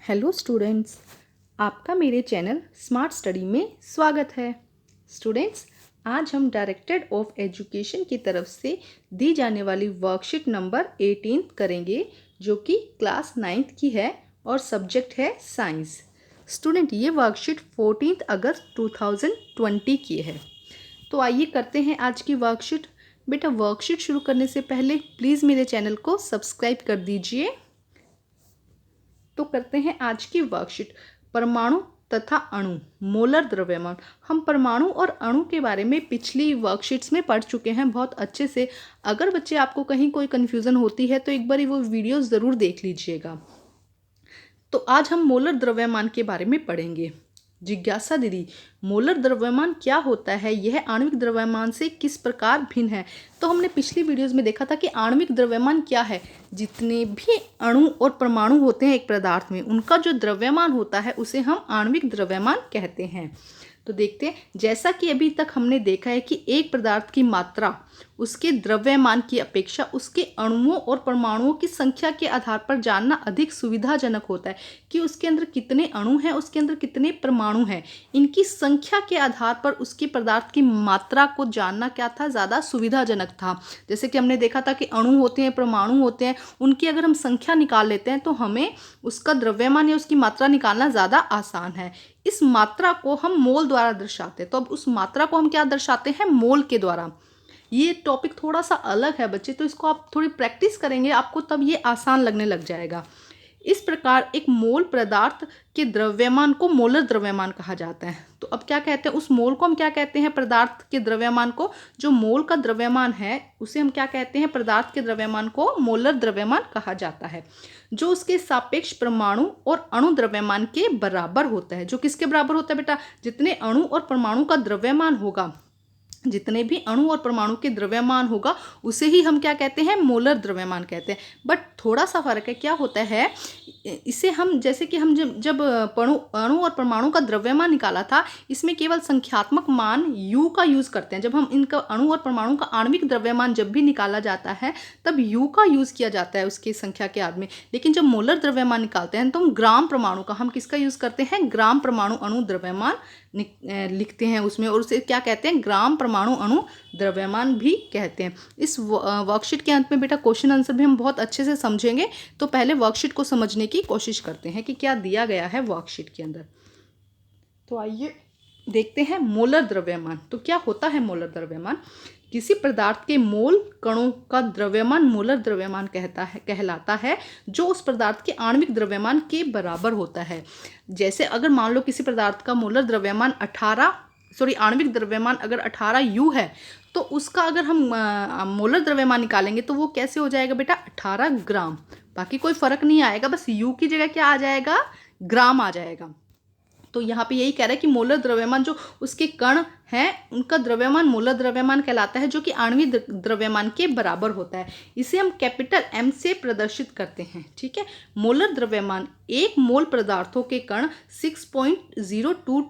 Hello students, आपका मेरे channel smart study में स्वागत है। स्टूडेंट्स, आज हम डायरेक्टरेट ऑफ एजुकेशन की तरफ से दी जाने वाली वर्कशीट नंबर 18 करेंगे, जो कि क्लास 9th की है और सब्जेक्ट है साइंस। स्टूडेंट, ये वर्कशीट 14 अगस्त 2020 की है। तो आइए करते हैं आज की वर्कशीट। बेटा, वर्कशीट शुरू करने से पहले प्लीज़ मेरे चैनल को सब्सक्राइब कर दीजिए। तो करते हैं आज की वर्कशीट। परमाणु तथा अणु, मोलर द्रव्यमान। हम परमाणु और अणु के बारे में पिछली वर्कशीट्स में पढ़ चुके हैं बहुत अच्छे से। अगर बच्चे आपको कहीं कोई कन्फ्यूज़न होती है तो एक बार वो वीडियो ज़रूर देख लीजिएगा। तो आज हम मोलर द्रव्यमान के बारे में पढ़ेंगे। जिज्ञासा दीदी, मोलर द्रव्यमान क्या होता है? यह आणविक द्रव्यमान से किस प्रकार भिन्न है? तो हमने पिछली वीडियोस में देखा था कि आणविक द्रव्यमान क्या है। जितने भी अणु और परमाणु होते हैं एक पदार्थ में, उनका जो द्रव्यमान होता है उसे हम आणविक द्रव्यमान कहते हैं। तो देखते हैं, जैसा कि अभी तक हमने देखा है कि एक पदार्थ की मात्रा उसके द्रव्यमान की अपेक्षा उसके अणुओं और परमाणुओं की संख्या के आधार पर जानना अधिक सुविधाजनक होता है। कि उसके अंदर कितने अणु हैं, उसके अंदर कितने परमाणु हैं, इनकी संख्या के आधार पर उसके पदार्थ की मात्रा को जानना क्या था, ज़्यादा सुविधाजनक था। जैसे कि हमने देखा था कि अणु होते हैं, परमाणु होते हैं, उनकी अगर हम संख्या निकाल लेते हैं तो हमें उसका द्रव्यमान या उसकी मात्रा निकालना ज़्यादा आसान है। इस मात्रा को हम मोल द्वारा दर्शाते हैं। तो अब उस मात्रा को हम क्या दर्शाते हैं? मोल के द्वारा। ये टॉपिक थोड़ा सा अलग है बच्चे, तो इसको आप थोड़ी प्रैक्टिस करेंगे, आपको तब ये आसान लगने लग जाएगा। इस प्रकार एक मोल पदार्थ के द्रव्यमान को मोलर द्रव्यमान कहा जाता है। तो अब क्या कहते हैं, उस मोल को हम क्या कहते हैं? पदार्थ के द्रव्यमान को, जो मोल का द्रव्यमान है उसे हम क्या कहते हैं? पदार्थ के द्रव्यमान को मोलर द्रव्यमान कहा जाता है, जो उसके सापेक्ष परमाणु और अणु द्रव्यमान के बराबर होता है। जो किसके बराबर होता है बेटा? जितने अणु और परमाणु का द्रव्यमान होगा, जितने भी अणु और परमाणु के द्रव्यमान होगा, उसे ही हम क्या कहते हैं? मोलर द्रव्यमान कहते हैं। बट थोड़ा सा फर्क है। क्या होता है, इसे हम जैसे कि हम जब अणु और परमाणु का द्रव्यमान निकाला था, इसमें केवल संख्यात्मक मान u का यूज़ करते हैं। जब हम इनका अणु और परमाणु का आणविक द्रव्यमान जब भी निकाला जाता है तब u का यूज़ किया जाता है उसकी संख्या के आधार में। लेकिन जब मोलर द्रव्यमान निकालते हैं तो हम ग्राम परमाणु का, हम किसका यूज़ करते हैं? ग्राम परमाणु अणु द्रव्यमान लिखते हैं उसमें, और उसे क्या कहते हैं? ग्राम परमाणु अणु द्रव्यमान भी कहते हैं। इस वर्कशीट के अंत में बेटा क्वेश्चन आंसर भी हम बहुत अच्छे से समझेंगे। तो पहले वर्कशीट को समझने की कोशिश करते हैं कि क्या दिया गया है वर्कशीट के अंदर। तो आइए देखते हैं मोलर द्रव्यमान। तो क्या होता है मोलर द्रव्यमान? किसी पदार्थ के मोल कणों का द्रव्यमान मोलर द्रव्यमान कहलाता है, जो उस पदार्थ के आणविक द्रव्यमान के बराबर होता है। जैसे अगर मान लो किसी पदार्थ का मोलर द्रव्यमान आणविक द्रव्यमान अगर 18 U है, तो उसका अगर हम मोलर द्रव्यमान निकालेंगे तो वो कैसे हो जाएगा बेटा? 18 ग्राम। बाकी कोई फर्क नहीं आएगा, बस U की जगह क्या आ जाएगा? ग्राम आ जाएगा। तो यहाँ पे यही कह रहा है कि मोलर द्रव्यमान, जो उसके कण हैं उनका द्रव्यमान मोलर द्रव्यमान कहलाता है, जो कि आणविक द्रव्यमान के बराबर होता है। इसे हम कैपिटल M से प्रदर्शित करते हैं। ठीक है। मोलर द्रव्यमान एक मोल पदार्थों के कण 6.022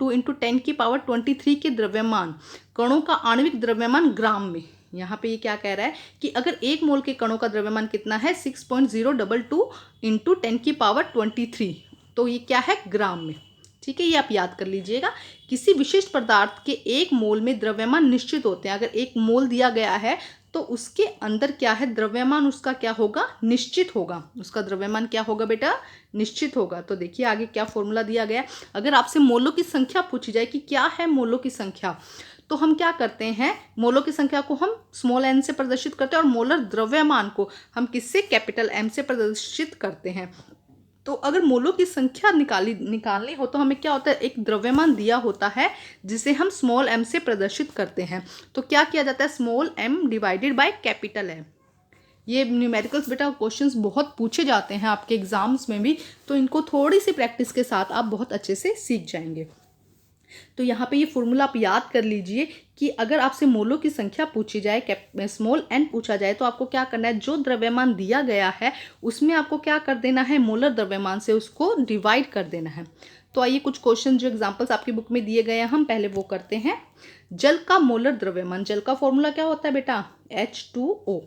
× 10⁻23 के द्रव्यमान कणों का आणविक द्रव्यमान ग्राम में। यहाँ पे ये क्या कह रहा है कि अगर एक मोल के कणों का द्रव्यमान कितना है? 6.022 × 10⁻23। तो ये क्या है? ग्राम में। ठीक है, ये आप याद कर लीजिएगा। किसी विशिष्ट पदार्थ के एक मोल में द्रव्यमान निश्चित होते हैं। अगर एक मोल दिया गया है तो उसके अंदर क्या है? द्रव्यमान उसका क्या होगा? निश्चित होगा। उसका द्रव्यमान क्या होगा बेटा? निश्चित होगा। तो देखिए आगे क्या फॉर्मूला दिया गया। अगर आपसे मोलों की संख्या पूछी जाए कि क्या है मोलों की संख्या, तो हम क्या करते हैं? मोलों की संख्या को हम स्मॉल n से प्रदर्शित करते हैं और मोलर द्रव्यमान को हम किससे? कैपिटल M से प्रदर्शित करते हैं। तो अगर मोलों की संख्या निकालनी हो तो हमें क्या होता है? एक द्रव्यमान दिया होता है जिसे हम स्मॉल m से प्रदर्शित करते हैं। तो क्या किया जाता है? Small m divided by capital M। ये न्यूमेरिकल्स बेटा क्वेश्चंस बहुत पूछे जाते हैं आपके एग्जाम्स में भी, तो इनको थोड़ी सी प्रैक्टिस के साथ आप बहुत अच्छे से सीख जाएंगे। तो यहाँ पे ये फॉर्मूला आप याद कर लीजिए कि अगर आपसे मोलों की संख्या पूछी जाए, स्मॉल n पूछा जाए, तो आपको क्या करना है? जो द्रव्यमान दिया गया है उसमें आपको क्या कर देना है? मोलर द्रव्यमान से उसको डिवाइड कर देना है। तो आइए कुछ क्वेश्चन जो एग्जांपल्स आपकी बुक में दिए गए हैं हम पहले वो करते हैं। जल का मोलर द्रव्यमान। जल का फॉर्मूला क्या होता है बेटा? H2O।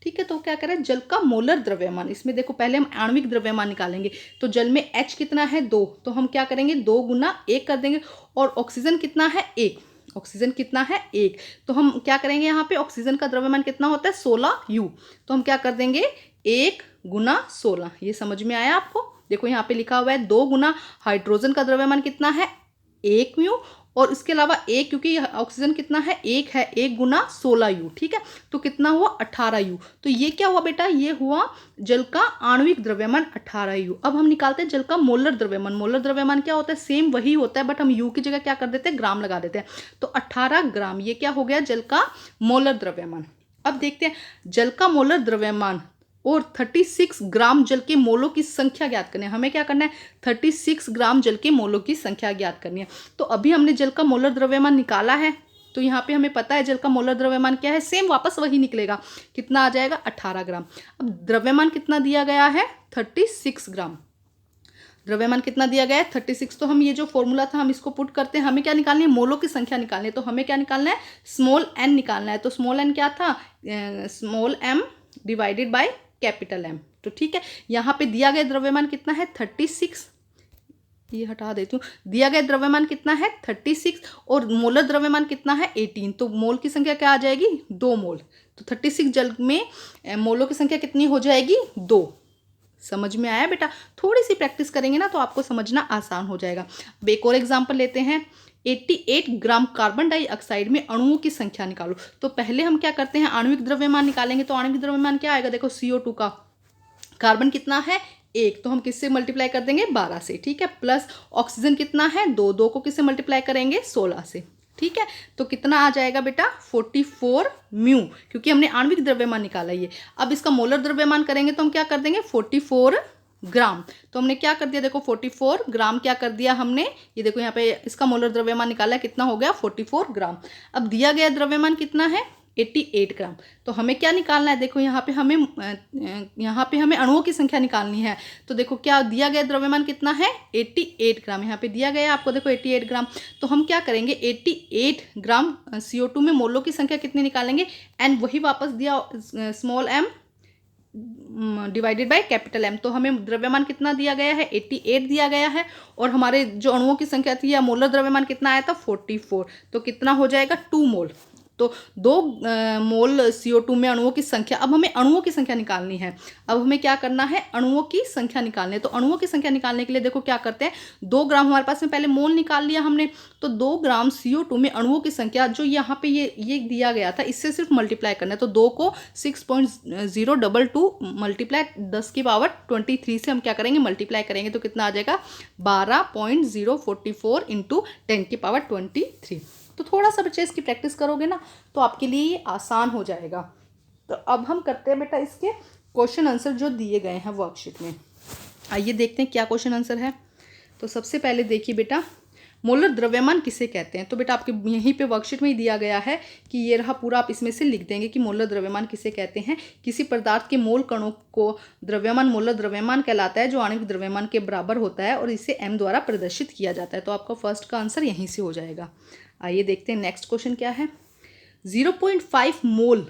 ठीक है, तो क्या करें, जल का मोलर द्रव्यमान, इसमें देखो पहले हम आणविक द्रव्यमान निकालेंगे। तो जल में H कितना है 2, तो हम क्या करेंगे 2 गुना 1 कर देंगे। और ऑक्सीजन कितना है 1, ऑक्सीजन कितना है 1, तो हम क्या करेंगे यहाँ पे ऑक्सीजन का द्रव्यमान कितना होता है 16U, तो हम क्या कर देंगे 1 गुना 16। ये समझ में आया आपको? देखो यहाँ पे लिखा हुआ है 2 गुना हाइड्रोजन का द्रव्यमान कितना है 1 म्यू, और इसके अलावा 1, क्योंकि ऑक्सीजन कितना है 1 है, 1 गुना 16U। ठीक है, तो कितना हुआ 18U। तो ये क्या हुआ बेटा, ये हुआ जल का आणविक द्रव्यमान 18U। अब हम निकालते हैं जल का मोलर द्रव्यमान। मोलर द्रव्यमान क्या होता है, सेम वही होता है, बट हम U की जगह क्या कर देते हैं, ग्राम लगा देते हैं। तो 18 ग्राम, ये क्या हो गया जल का मोलर द्रव्यमान। अब देखते हैं जल का मोलर द्रव्यमान और 36 ग्राम जल के मोलों की संख्या ज्ञात करनी है। हमें क्या करना है, 36 ग्राम जल के मोलों की संख्या ज्ञात करनी है। तो अभी हमने जल का मोलर द्रव्यमान निकाला है, तो यहाँ पे हमें पता है जल का मोलर द्रव्यमान क्या है, सेम वापस वही निकलेगा। कितना आ जाएगा 18 ग्राम। अब द्रव्यमान कितना दिया गया है 36 ग्राम। द्रव्यमान कितना दिया गया है 36। तो हम ये जो फॉर्मूला था हम इसको पुट करते हैं। हमें क्या निकालनी है, मोलों की संख्या निकालनी है। तो हमें क्या निकालना है, स्मॉल n निकालना है। तो स्मॉल n क्या था, small m divided by capital M। तो ठीक है, यहाँ पे दिया गया द्रव्यमान कितना है 36, ये हटा देती हूँ, दिया गया द्रव्यमान कितना है 36 और मोलर द्रव्यमान कितना है 18। तो मोल की संख्या क्या आ जाएगी 2 मोल। तो 36 जल में मोलों की संख्या कितनी हो जाएगी 2। समझ में आया बेटा? थोड़ी सी प्रैक्टिस करेंगे ना तो आपको समझना आसान हो जाएगा। अब एक और एग्जाम्पल लेते हैं, 88 ग्राम कार्बन डाइऑक्साइड में अणुओं की संख्या निकालो। तो पहले हम क्या करते हैं, आणविक द्रव्यमान निकालेंगे। तो आणविक द्रव्यमान क्या आएगा, देखो CO2 का कार्बन कितना है 1, तो हम किससे मल्टीप्लाई कर देंगे 12 से। ठीक है, प्लस ऑक्सीजन कितना है 2, 2 को किससे मल्टीप्लाई करेंगे 16 से। ठीक है, तो कितना आ जाएगा बेटा 44 म्यू, क्योंकि हमने आणविक द्रव्यमान निकाला ये। अब इसका मोलर द्रव्यमान करेंगे तो हम क्या कर देंगे 44 ग्राम। तो हमने क्या कर दिया, देखो 44 ग्राम क्या कर दिया हमने, ये देखो यहाँ पे इसका मोलर द्रव्यमान निकाला है, कितना हो गया 44 ग्राम। अब दिया गया द्रव्यमान कितना है 88 ग्राम। तो हमें क्या निकालना है, देखो यहाँ पे हमें अणुओं की संख्या निकालनी है। तो देखो क्या दिया गया द्रव्यमान कितना है 88 ग्राम, यहाँ पे दिया गया है आपको देखो 88 ग्राम। तो हम क्या करेंगे 88 ग्राम CO2 में मोलों की संख्या कितनी निकालेंगे, एंड वही वापस दिया small m divided by capital M। तो हमें द्रव्यमान कितना दिया गया है 88 दिया गया है, और हमारे जो अणुओं की संख्या थी या मोलर द्रव्यमान कितना आया था 44। तो कितना हो जाएगा 2 मोल। तो 2 मोल CO2 में अणुओं की संख्या। अब हमें अणुओं की संख्या निकालनी है। अब हमें क्या करना है, अणुओं की संख्या निकालनी है। तो अणुओं की संख्या निकालने के लिए देखो क्या करते हैं, 2 ग्राम हमारे पास में पहले मोल निकाल लिया हमने। तो 2 ग्राम CO2 में अणुओं की संख्या जो यहाँ पे ये दिया गया था, इससे सिर्फ मल्टीप्लाई करना है। तो 2 को 6.022 मल्टीप्लाई 10 की पावर 23 से हम क्या करेंगे मल्टीप्लाई करेंगे। तो कितना आ जाएगा 12.044 इंटू 10 की पावर 23। तो थोड़ा सा बच्चे इसकी प्रैक्टिस करोगे ना तो आपके लिए ये आसान हो जाएगा। तो अब हम करते हैं बेटा इसके क्वेश्चन आंसर जो दिए गए हैं वर्कशीट में। आइए देखते हैं क्या क्वेश्चन आंसर है। तो सबसे पहले देखिए बेटा, मोलर द्रव्यमान किसे कहते हैं। तो बेटा आपके यहीं पे वर्कशीट में ही दिया गया है कि ये रहा पूरा, आप इसमें से लिख देंगे कि मोलर द्रव्यमान किसे कहते हैं। किसी पदार्थ के मोल कणों को द्रव्यमान मोलर द्रव्यमान कहलाता है, जो आणविक द्रव्यमान के बराबर होता है और इसे m द्वारा प्रदर्शित किया जाता है। तो आपका फर्स्ट का आंसर यहीं से हो जाएगा। आइए देखते हैं नेक्स्ट क्वेश्चन क्या है। 0.5 मोल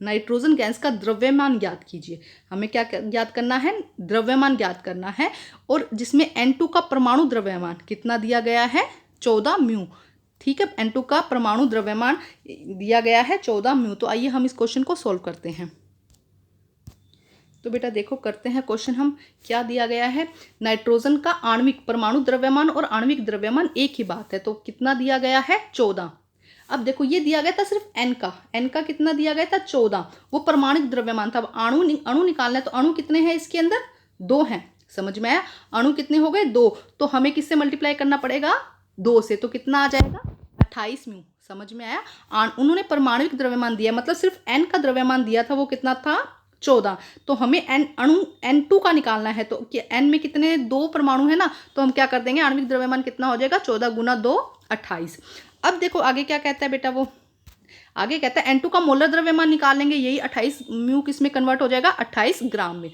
नाइट्रोजन गैस का द्रव्यमान ज्ञात कीजिए। हमें क्या ज्ञात करना है, द्रव्यमान ज्ञात करना है, और जिसमें N2 का परमाणु द्रव्यमान कितना दिया गया है 14 म्यू। ठीक है, N2 का परमाणु द्रव्यमान दिया गया है 14 म्यू। तो आइए हम इस क्वेश्चन को सॉल्व करते हैं। तो बेटा देखो करते हैं क्वेश्चन हम, क्या दिया गया है, नाइट्रोजन का आणविक परमाणु द्रव्यमान और आणविक द्रव्यमान एक ही बात है। तो कितना दिया गया है 14। अब देखो ये दिया गया था सिर्फ n का कितना दिया गया था 14, वो परमाणुक द्रव्यमान था। अब अणु निकालना है। तो अणु कितने हैं इसके अंदर 2 हैं। समझ में आया, अणु कितने हो गए 2। तो हमें किससे मल्टीप्लाई करना पड़ेगा 2 से। तो कितना आ जाएगा 28 म्यू। समझ में आया, उन्होंने परमाणुक द्रव्यमान दिया, मतलब सिर्फ n का द्रव्यमान दिया था, वो कितना था 14। तो हमें अणु N2 का निकालना है। तो n में कितने 2 परमाणु है ना, तो हम क्या कर देंगे आणविक द्रव्यमान कितना हो जाएगा 14 गुना 2 28। अब देखो आगे क्या कहता है बेटा, वो आगे कहता है N2 का मोलर द्रव्यमान निकालेंगे। यही 28 म्यू किस में कन्वर्ट हो जाएगा 28 ग्राम में।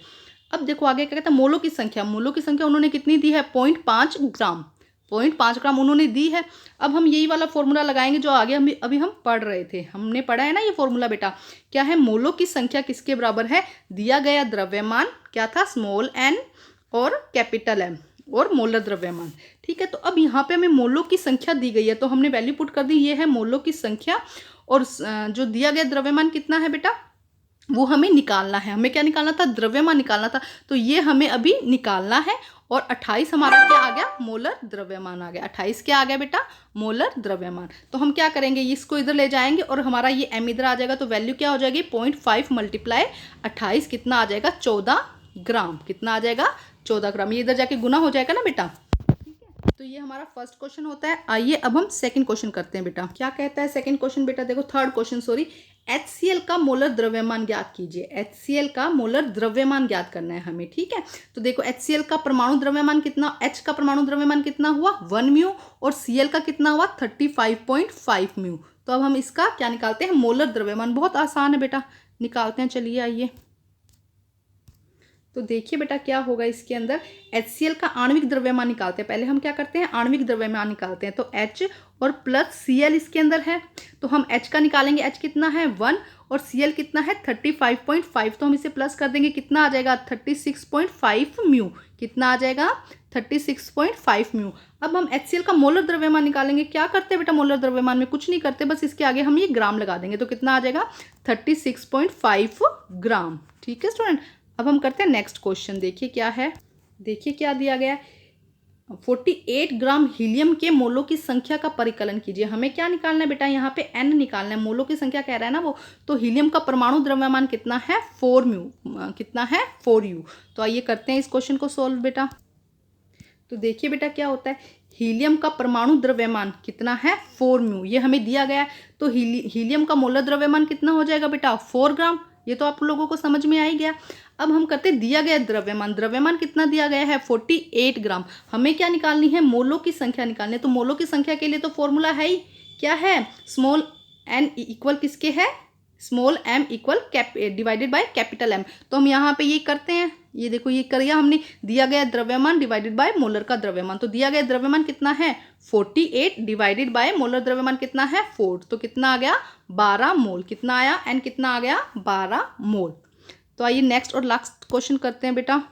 अब देखो आगे क्या कहता है, मोलों की संख्या। मोलों की संख्या उन्होंने कितनी दी है 0.5 ग्राम। 0.5 ग्राम उन्होंने दी है। अब हम यही वाला फॉर्मूला लगाएंगे जो आगे अभी हम पढ़ रहे थे, हमने पढ़ा है ना ये फॉर्मूला बेटा। क्या है, मोलों की संख्या किसके बराबर है, दिया गया द्रव्यमान क्या था, स्मॉल एन और कैपिटल एम और मोलर द्रव्यमान। ठीक है, तो अब यहाँ पे हमें मोलों की संख्या दी गई है तो हमने वैल्यू पुट कर दी, ये है मोलों की संख्या और जो दिया गया द्रव्यमान कितना है बेटा, वो हमें निकालना है। हमें क्या निकालना था, द्रव्यमान निकालना था, तो ये हमें अभी निकालना है। और 28 हमारा क्या आ गया, मोलर द्रव्यमान आ गया। 28 क्या आ गया बेटा, मोलर द्रव्यमान। तो हम क्या करेंगे, इसको इधर ले जाएंगे और हमारा ये m इधर आ जाएगा, तो वैल्यू क्या हो जाएगी, 0.5 मल्टीप्लाई 28 कितना आ जाएगा, 14 ग्राम। कितना आ जाएगा, 14 ग्राम। ये इधर जाके गुना हो जाएगा ना बेटा। तो ये हमारा फर्स्ट क्वेश्चन होता है। आइए अब हम सेकंड क्वेश्चन करते हैं बेटा। क्या कहता है सेकंड क्वेश्चन बेटा, देखो थर्ड क्वेश्चन सॉरी, HCl का मोलर द्रव्यमान ज्ञात कीजिए। HCl का मोलर द्रव्यमान ज्ञात करना है हमें। ठीक है, तो देखो HCl का परमाणु द्रव्यमान कितना, H का परमाणु द्रव्यमान कितना हुआ 1 म्यू और Cl का कितना हुआ 35.5 म्यू। तो अब हम इसका क्या निकालते हैं, मोलर द्रव्यमान। बहुत आसान है बेटा, निकालते हैं, चलिए आइए। तो देखिए बेटा क्या होगा इसके अंदर, HCl का आणविक द्रव्यमान निकालते हैं। पहले हम क्या करते हैं, आणविक द्रव्यमान निकालते हैं। तो H और प्लस Cl इसके अंदर है, तो हम H का निकालेंगे। H कितना है 1 और Cl कितना है 35.5, तो हम इसे प्लस कर देंगे, कितना आ जाएगा 36.5 म्यू। कितना आ जाएगा 36.5 म्यू। अब हम HCl का मोलर द्रव्यमान निकालेंगे। क्या करते हैं बेटा, मोलर द्रव्यमान में कुछ नहीं करते, बस इसके आगे हम ये ग्राम लगा देंगे, तो कितना आ जाएगा 36.5 ग्राम। ठीक है स्टूडेंट, अब हम करते हैं नेक्स्ट क्वेश्चन। देखिए क्या है, देखिए क्या दिया गया है, 48 ग्राम हीलियम के मोलों की संख्या का परिकलन कीजिए। हमें क्या निकालना है बेटा, यहाँ पे n निकालना है, मोलों की संख्या कह रहा है ना वो। तो हीलियम का परमाणु द्रव्यमान कितना है 4 म्यू, कितना है 4u। तो आइए करते हैं इस क्वेश्चन को सोल्व बेटा। तो देखिए बेटा क्या होता है, हीलियम का परमाणु द्रव्यमान कितना है 4 म्यू, ये हमें दिया गया है। तो हीलियम का मोलर द्रव्यमान कितना हो जाएगा बेटा 4 ग्राम। ये तो आप लोगों को समझ में आ ही गया। अब हम करते हैं दिया गया द्रव्यमान, द्रव्यमान कितना दिया गया है 48 ग्राम। हमें क्या निकालनी है, मोलों की संख्या निकालनी है। तो मोलों की संख्या के लिए तो फॉर्मूला है ही, क्या है, स्मॉल एन इक्वल किसके है, small m equal divided by capital M. तो हम यहाँ पे ये करते हैं, ये देखो ये करिए हमने, दिया गया द्रव्यमान डिवाइडेड बाय मोलर का द्रव्यमान। तो दिया गया द्रव्यमान कितना है 48 डिवाइडेड बाय मोलर द्रव्यमान कितना है 4, तो कितना आ गया 12 मोल। कितना आया, एन कितना आ गया 12 मोल। तो आइए नेक्स्ट और लास्ट क्वेश्चन करते हैं बेटा।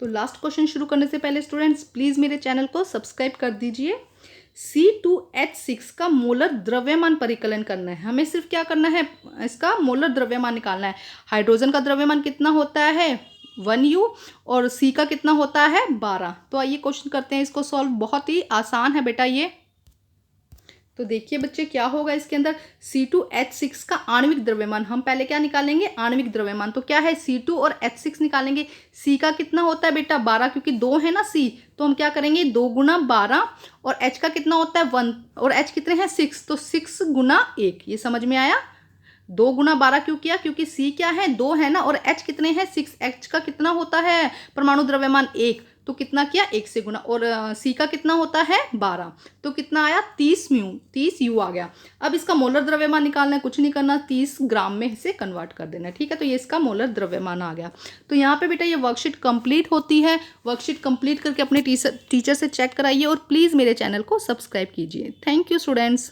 तो लास्ट क्वेश्चन शुरू करने से पहले स्टूडेंट्स प्लीज़ मेरे चैनल को सब्सक्राइब कर दीजिए। C2H6 का मोलर द्रव्यमान परिकलन करना है। हमें सिर्फ क्या करना है, इसका मोलर द्रव्यमान निकालना है। हाइड्रोजन का द्रव्यमान कितना होता है 1u और C का कितना होता है 12। तो आइए क्वेश्चन करते हैं इसको सॉल्व, बहुत ही आसान है बेटा ये। तो देखिए बच्चे क्या होगा इसके अंदर, C2H6 का आणविक द्रव्यमान। हम पहले क्या निकालेंगे, आणविक द्रव्यमान। तो क्या है C2 और H6 निकालेंगे। C का कितना होता है बेटा 12, क्योंकि 2 है ना C, तो हम क्या करेंगे 2 गुना 12 और H का कितना होता है 1 और H कितने हैं 6, तो 6 गुना 1। ये समझ में आया, 2 गुना 12 क्यों किया, क्योंकि C क्या है 2 है ना और H कितने हैं 6। H का कितना होता है परमाणु द्रव्यमान 1, तो कितना किया 1 से गुना, और C का कितना होता है 12, तो कितना आया 30 म्यू, 30 U आ गया। अब इसका मोलर द्रव्यमान निकालना है, कुछ नहीं करना, 30 ग्राम में इसे कन्वर्ट कर देना है। ठीक है, तो ये इसका मोलर द्रव्यमान आ गया। तो यहाँ पे बेटा ये वर्कशीट कंप्लीट होती है। वर्कशीट कंप्लीट करके अपने टीचर से चेक कराइए और प्लीज़ मेरे चैनल को सब्सक्राइब कीजिए। Thank you students.